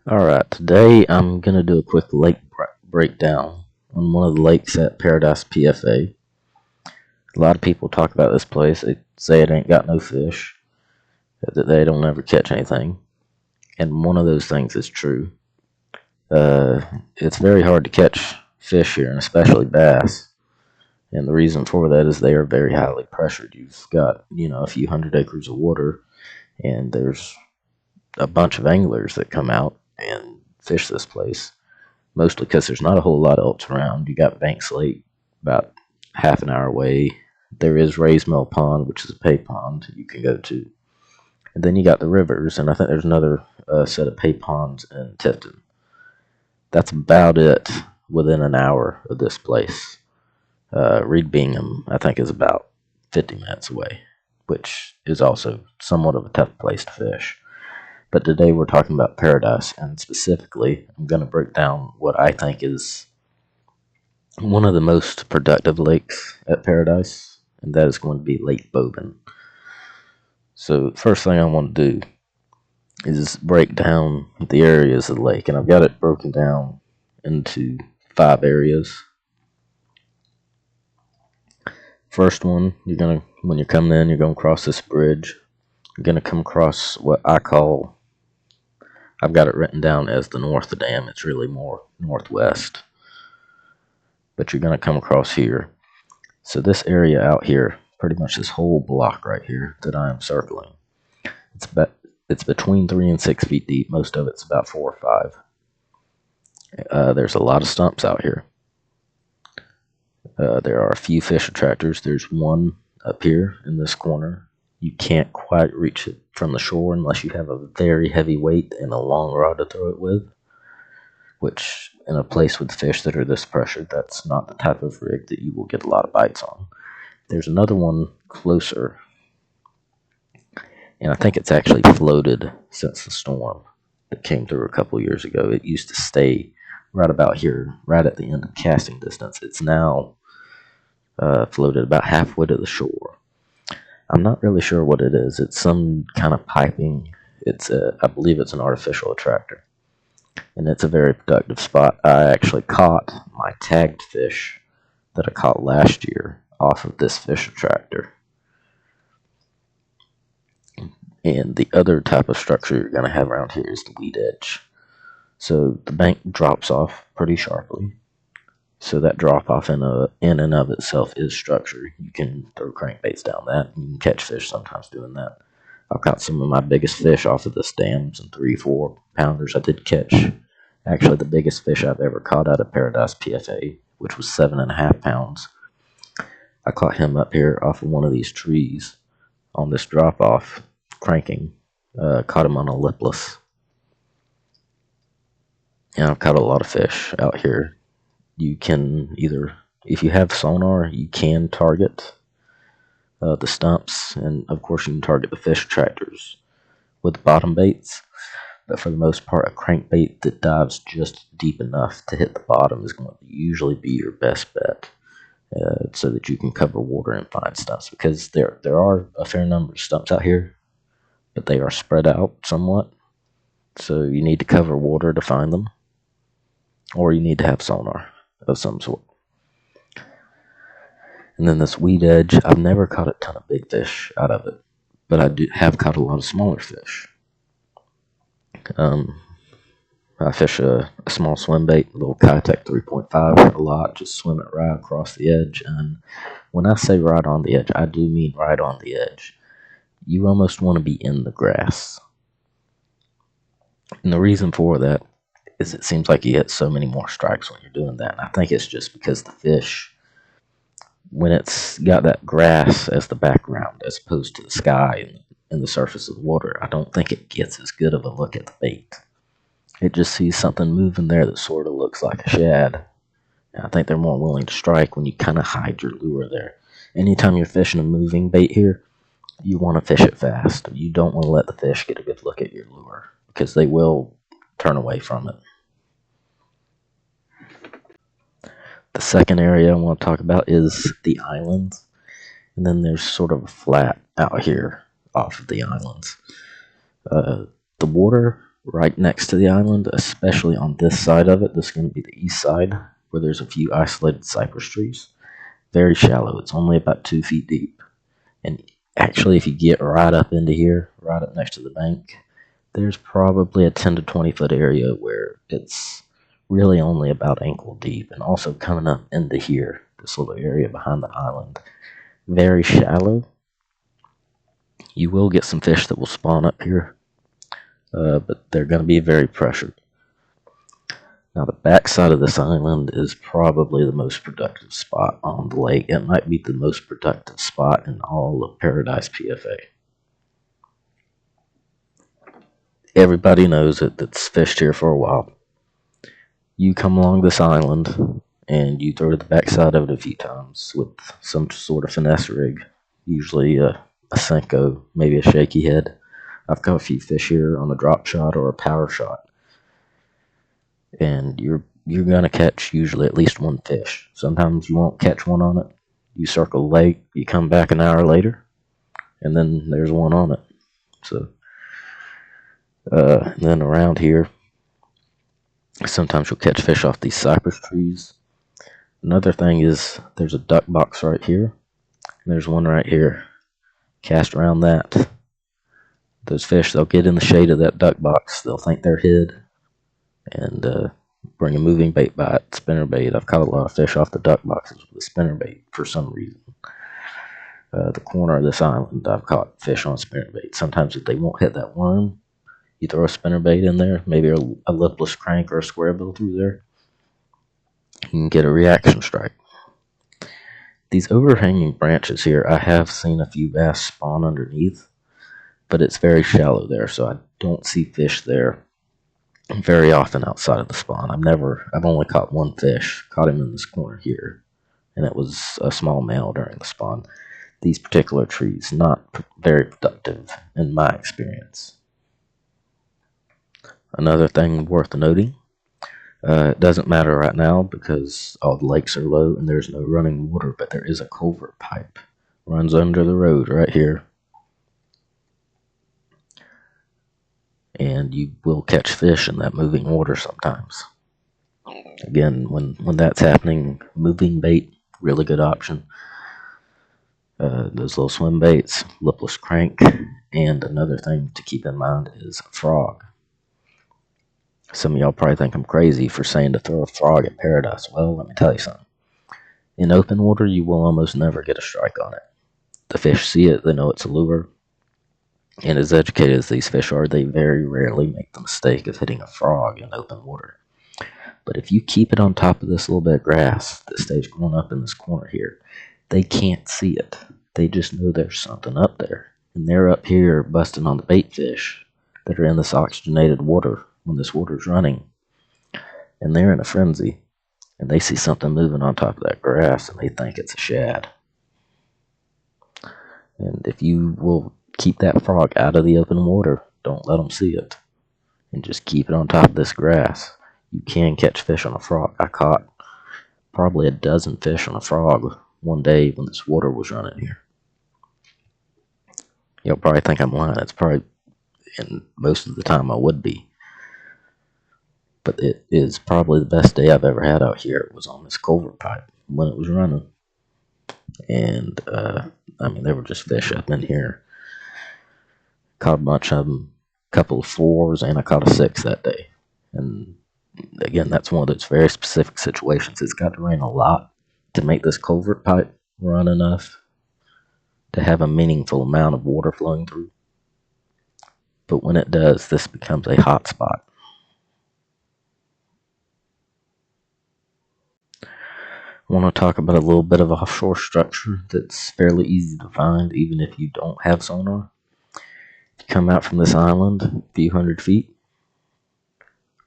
Alright, today I'm going to do a quick lake breakdown on one of the lakes at Paradise PFA. A lot of people talk about this place. They say it ain't got no fish, that they don't ever catch anything. And one of those things is true. It's very hard to catch fish here, and especially bass. And the reason for that is they are very highly pressured. You've got, a few hundred acres of water, and there's a bunch of anglers that come out and fish this place. Mostly because there's not a whole lot else around. You got Banks Lake about half an hour away. There is Ray's Mill Pond, which is a pay pond you can go to. And then you got the rivers, and I think there's another set of pay ponds in Tifton. That's about it within an hour of this place. Reed Bingham, I think, is about 50 minutes away, which is also somewhat of a tough place to fish. But today we're talking about Paradise, and specifically, I'm going to break down what I think is one of the most productive lakes at Paradise, and that is going to be Lake Bobben. So, first thing I want to do is break down the areas of the lake, and I've got it broken down into 5 areas. First one, when you're coming in, you're gonna cross this bridge. You're gonna come across what I've got it written down as the North Dam. It's really more northwest, but you're gonna come across here. So this area out here, pretty much this whole block right here that I am circling, it's between 3 and 6 feet deep. Most of it's about 4 or 5. There's a lot of stumps out here. There are a few fish attractors. There's one up here in this corner. You can't quite reach it from the shore unless you have a very heavy weight and a long rod to throw it with, which in a place with fish that are this pressured, that's not the type of rig that you will get a lot of bites on. There's another one closer, and I think it's actually floated since the storm that came through a couple years ago. It used to stay right about here, right at the end of casting distance. It's now floated about halfway to the shore. I'm not really sure what it is. It's some kind of piping. I believe it's an artificial attractor, and it's a very productive spot. I actually caught my tagged fish that I caught last year off of this fish attractor. And the other type of structure you're going to have around here is the weed edge. So the bank drops off pretty sharply. So that drop off in and of itself is structure. You can throw crankbaits down that. You can catch fish sometimes doing that. I've caught some of my biggest fish off of this dam, some 3-4 pounders. I did catch actually the biggest fish I've ever caught out of Paradise PFA, which was 7.5 pounds. I caught him up here off of one of these trees on this drop off, cranking. Caught him on a lipless. And I've caught a lot of fish out here. You can either, if you have sonar, you can target the stumps, and of course you can target the fish attractors with bottom baits. But for the most part, a crankbait that dives just deep enough to hit the bottom is going to usually be your best bet, so that you can cover water and find stumps, because there are a fair number of stumps out here, but they are spread out somewhat. So you need to cover water to find them, or you need to have sonar of some sort. And then this weed edge, I've never caught a ton of big fish out of it, but I have caught a lot of smaller fish. I fish a small swim bait, a little Kitech 3.5 a lot, just swim it right across the edge. And when I say right on the edge, I do mean right on the edge. You almost want to be in the grass. And the reason for that is it seems like you get so many more strikes when you're doing that. And I think it's just because the fish, when it's got that grass as the background as opposed to the sky and the surface of the water, I don't think it gets as good of a look at the bait. It just sees something moving there that sort of looks like a shad. And I think they're more willing to strike when you kind of hide your lure there. Anytime you're fishing a moving bait here, you want to fish it fast. You don't want to let the fish get a good look at your lure, because they will turn away from it. The second area I want to talk about is the islands. And then there's sort of a flat out here off of the islands. The water Right next to the island, especially on this side of it, this is going to be the east side, where there's a few isolated cypress trees. Very shallow. It's only about 2 feet deep. And actually, if you get right up into here, right up next to the bank, there's probably a 10 to 20 foot area where it's really only about ankle deep. And also coming up into here, this little area behind the island, very shallow. You will get some fish that will spawn up here, but they're going to be very pressured. Now, the backside of this island is probably the most productive spot on the lake. It might be the most productive spot in all of Paradise PFA. Everybody knows it that's fished here for a while. You come along this island and you throw to the backside of it a few times with some sort of finesse rig, usually a Senko, maybe a shaky head. I've caught a few fish here on a drop shot or a power shot, and you're gonna catch usually at least one fish. Sometimes you won't catch one on it. You circle the lake, you come back an hour later, and then there's one on it. So, and then around here, sometimes you'll catch fish off these cypress trees. Another thing is there's a duck box right here. And there's one right here. Cast around that. Those fish, they'll get in the shade of that duck box. They'll think they're hid and bring a moving bait by it, spinner bait. I've caught a lot of fish off the duck boxes with a spinner bait for some reason. The corner of this island, I've caught fish on spinner bait. Sometimes if they won't hit that worm, you throw a spinner bait in there, maybe a lipless crank or a square bill through there, you can get a reaction strike. These overhanging branches here, I have seen a few bass spawn underneath, but it's very shallow there, so I don't see fish there very often outside of the spawn. I've only caught one fish, caught him in this corner here, and it was a small male during the spawn. These particular trees, not very productive in my experience. Another thing worth noting, it doesn't matter right now because all the lakes are low and there's no running water, but there is a culvert pipe. Runs under the road right here. And you will catch fish in that moving water sometimes. Again, when that's happening, moving bait, really good option. Those little swim baits, lipless crank, and another thing to keep in mind is a frog. Some of y'all probably think I'm crazy for saying to throw a frog at Paradise. Well, let me tell you something. In open water, you will almost never get a strike on it. The fish see it, they know it's a lure. And as educated as these fish are, they very rarely make the mistake of hitting a frog in open water. But if you keep it on top of this little bit of grass that stays growing up in this corner here, they can't see it. They just know there's something up there. And they're up here busting on the bait fish that are in this oxygenated water when this water's running. And they're in a frenzy. And they see something moving on top of that grass and they think it's a shad. And if you will keep that frog out of the open water, don't let them see it, and just keep it on top of this grass, you can catch fish on a frog. I caught probably a dozen fish on a frog one day when this water was running here. You'll probably think I'm lying. It's probably, and most of the time I would be. But it is probably the best day I've ever had out here. It was on this culvert pipe when it was running. And, there were just fish up in here. Caught a bunch of them, a couple of 4s, and I caught a 6 that day. And again, that's one of those very specific situations. It's got to rain a lot to make this culvert pipe run enough to have a meaningful amount of water flowing through. But when it does, this becomes a hot spot. I want to talk about a little bit of offshore structure that's fairly easy to find even if you don't have sonar. If you come out from this island a few hundred feet,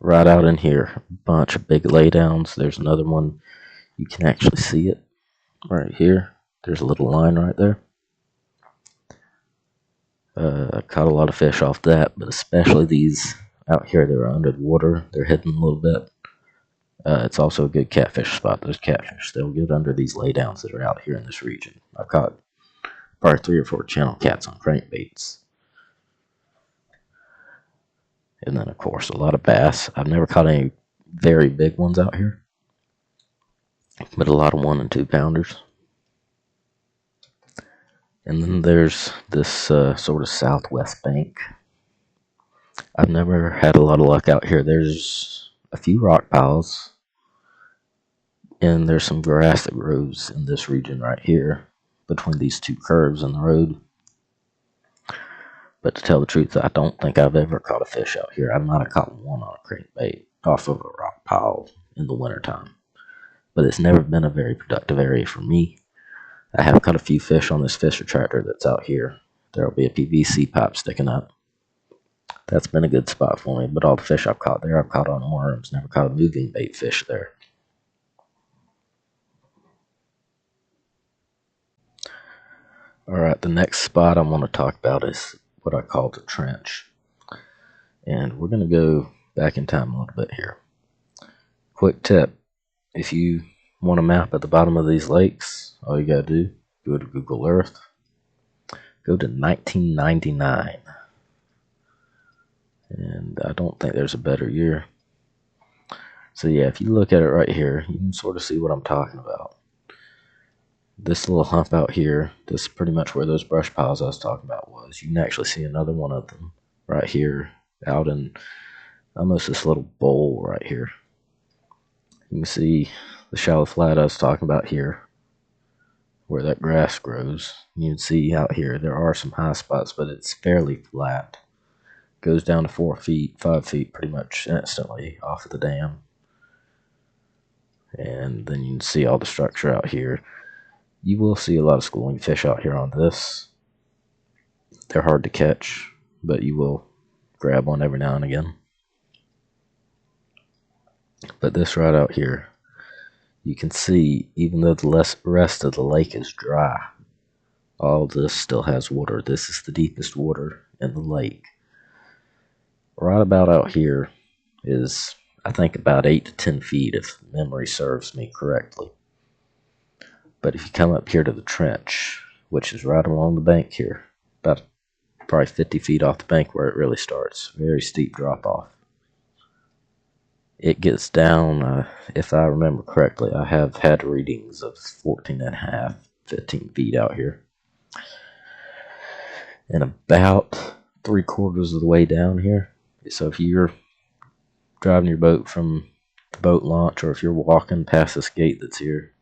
right out in here, a bunch of big laydowns. There's another one. You can actually see it right here. There's a little line right there. I caught a lot of fish off that, but especially these out here that are under the water. They're hidden a little bit. It's also a good catfish spot. Those catfish, they'll get under these laydowns that are out here in this region. I've caught probably 3 or 4 channel cats on crankbaits. And then, of course, a lot of bass. I've never caught any very big ones out here, but a lot of 1 and 2 pounders. And then there's this sort of southwest bank. I've never had a lot of luck out here. There's a few rock piles, and there's some grass that grows in this region right here between these 2 curves in the road. But to tell the truth, I don't think I've ever caught a fish out here. I might have caught one on a crankbait off of a rock pile in the wintertime. But it's never been a very productive area for me. I have caught a few fish on this fisher tractor that's out here. There will be a PVC pipe sticking up. That's been a good spot for me, but all the fish I've caught there, I've caught on worms. Never caught a moving bait fish there. Alright, the next spot I want to talk about is what I call the trench. And we're going to go back in time a little bit here. Quick tip, if you want a map at the bottom of these lakes, all you got to do, go to Google Earth, go to 1999. And I don't think there's a better year. So yeah, if you look at it right here, you can sort of see what I'm talking about. This little hump out here, this is pretty much where those brush piles I was talking about was. You can actually see another one of them right here out in almost this little bowl right here. You can see the shallow flat I was talking about here, where that grass grows. You can see out here there are some high spots, but it's fairly flat. Goes down to 4 feet, 5 feet pretty much instantly off of the dam. And then you can see all the structure out here. You will see a lot of schooling fish out here on this. They're hard to catch, but you will grab one every now and again. But this right out here, you can see, even though the rest of the lake is dry, all this still has water. This is the deepest water in the lake. Right about out here is, I think, about 8 to 10 feet, if memory serves me correctly. But if you come up here to the trench, which is right along the bank here, about probably 50 feet off the bank where it really starts, very steep drop off. It gets down, if I remember correctly, I have had readings of 14 and a half, 15 feet out here. And about 3/4 of the way down here. So if you're driving your boat from the boat launch, or if you're walking past this gate that's here,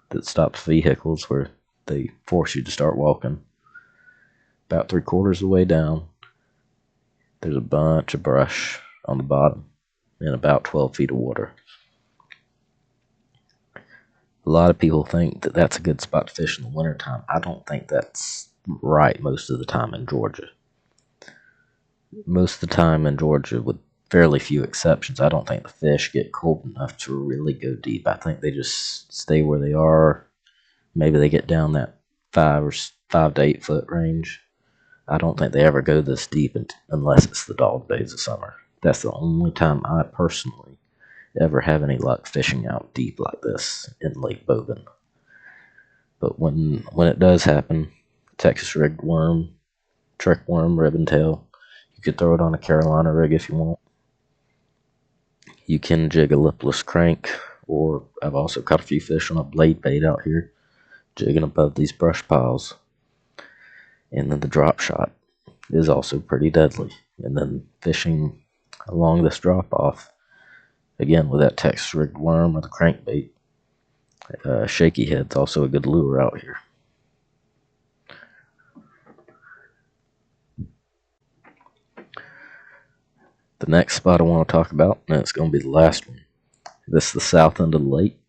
that stops vehicles where they force you to start walking, about 3/4 of the way down, there's a bunch of brush on the bottom and about 12 feet of water. A lot of people think that that's a good spot to fish in the wintertime. I don't think that's right most of the time in Georgia. Most of the time in Georgia, with fairly few exceptions, I don't think the fish get cold enough to really go deep. I think they just stay where they are. Maybe they get down that 5 to 8 foot range. I don't think they ever go this deep unless it's the dog days of summer. That's the only time I personally ever have any luck fishing out deep like this in Lake Bobben. But when it does happen, Texas rigged worm, trick worm, ribbon tail, you could throw it on a Carolina rig if you want. You can jig a lipless crank, or I've also caught a few fish on a blade bait out here, jigging above these brush piles. And then the drop shot is also pretty deadly. And then fishing along this drop off, again with that Texas rigged worm or the crankbait, shaky head's also a good lure out here. The next spot I want to talk about, and it's going to be the last one. This is the south end of the lake.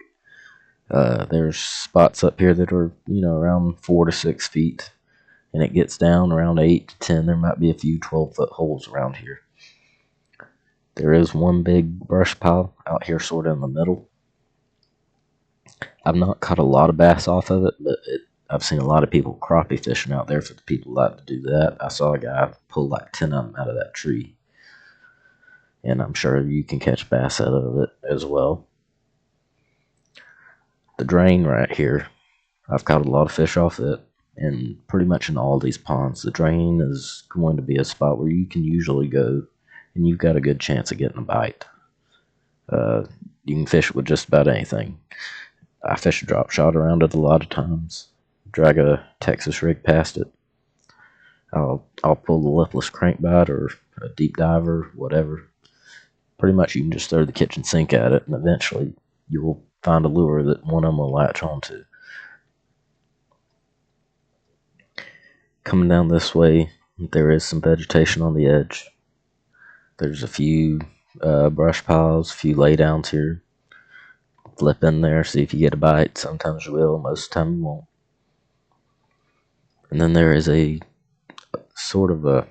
There's spots up here that are, around 4 to 6 feet, and it gets down around 8 to 10. There might be a few 12-foot holes around here. There is one big brush pile out here sort of in the middle. I've not caught a lot of bass off of it, but I've seen a lot of people crappie fishing out there for the people who like to do that. I saw a guy pull like 10 of them out of that tree. And I'm sure you can catch bass out of it as well. The drain right here, I've caught a lot of fish off it, and pretty much in all these ponds. The drain is going to be a spot where you can usually go and you've got a good chance of getting a bite. You can fish with just about anything. I fish a drop shot around it a lot of times. Drag a Texas rig past it. I'll pull the lipless crankbait or a deep diver, whatever. Pretty much you can just throw the kitchen sink at it, and eventually you'll find a lure that one of them will latch onto. Coming down this way, there is some vegetation on the edge. There's a few brush piles, a few laydowns here. Flip in there, see if you get a bite. Sometimes you will, most of the time you won't. And then there is a sort of a...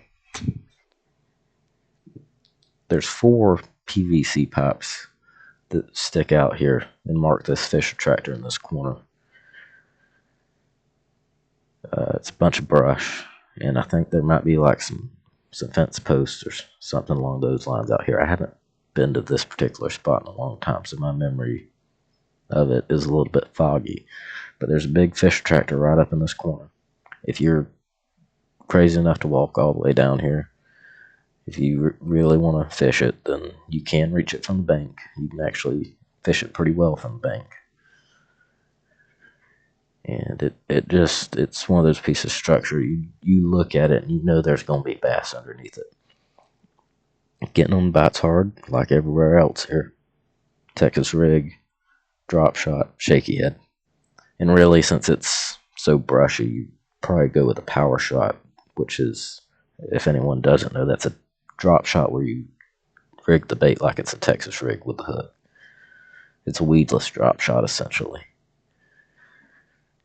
There's 4 PVC pipes that stick out here and mark this fish attractor in this corner. It's a bunch of brush, and I think there might be like some fence posts or something along those lines out here. I haven't been to this particular spot in a long time, so my memory of it is a little bit foggy. But there's a big fish attractor right up in this corner. If you're crazy enough to walk all the way down here, if you really want to fish it, then you can reach it from the bank. You can actually fish it pretty well from the bank. And it's one of those pieces of structure. You look at it and you know there's going to be bass underneath it. Getting on the bite's hard, like everywhere else here. Texas rig, drop shot, shaky head. And really, since it's so brushy, you probably go with a power shot, which is, if anyone doesn't know, that's a drop shot where you rig the bait like it's a Texas rig with the hook. It's a weedless drop shot, essentially.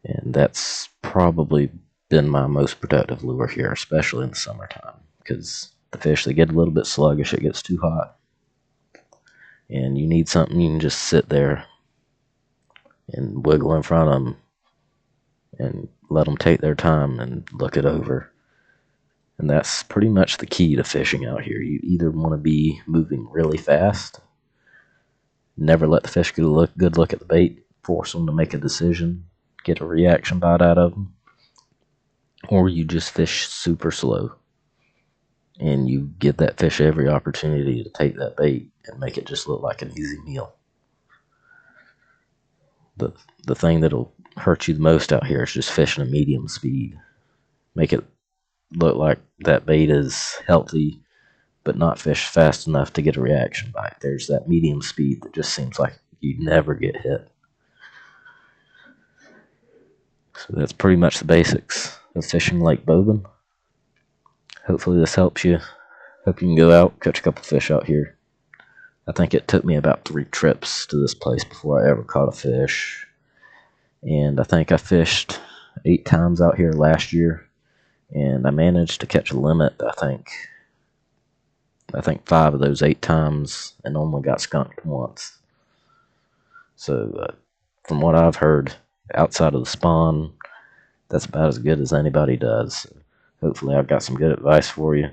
And that's probably been my most productive lure here, especially in the summertime, because the fish, they get a little bit sluggish, it gets too hot. And you need something you can just sit there and wiggle in front of them and let them take their time and look it over. And that's pretty much the key to fishing out here. You either want to be moving really fast, never let the fish get a good look at the bait, force them to make a decision, get a reaction bite out of them, or you just fish super slow and you give that fish every opportunity to take that bait and make it just look like an easy meal. The thing that'll hurt you the most out here is just fishing a medium speed. Make it look like that bait is healthy, but not fish fast enough to get a reaction bite. There's that medium speed that just seems like you'd never get hit. So that's pretty much the basics of fishing Lake Bobben. Hopefully this helps you. Hope you can go out, catch a couple fish out here. I think it took me about 3 trips to this place before I ever caught a fish. And I think I fished 8 times out here last year. And I managed to catch a limit, I think 5 of those 8 times, and only got skunked once. So from what I've heard, outside of the spawn, that's about as good as anybody does. Hopefully I've got some good advice for you.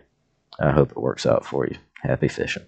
I hope it works out for you. Happy fishing.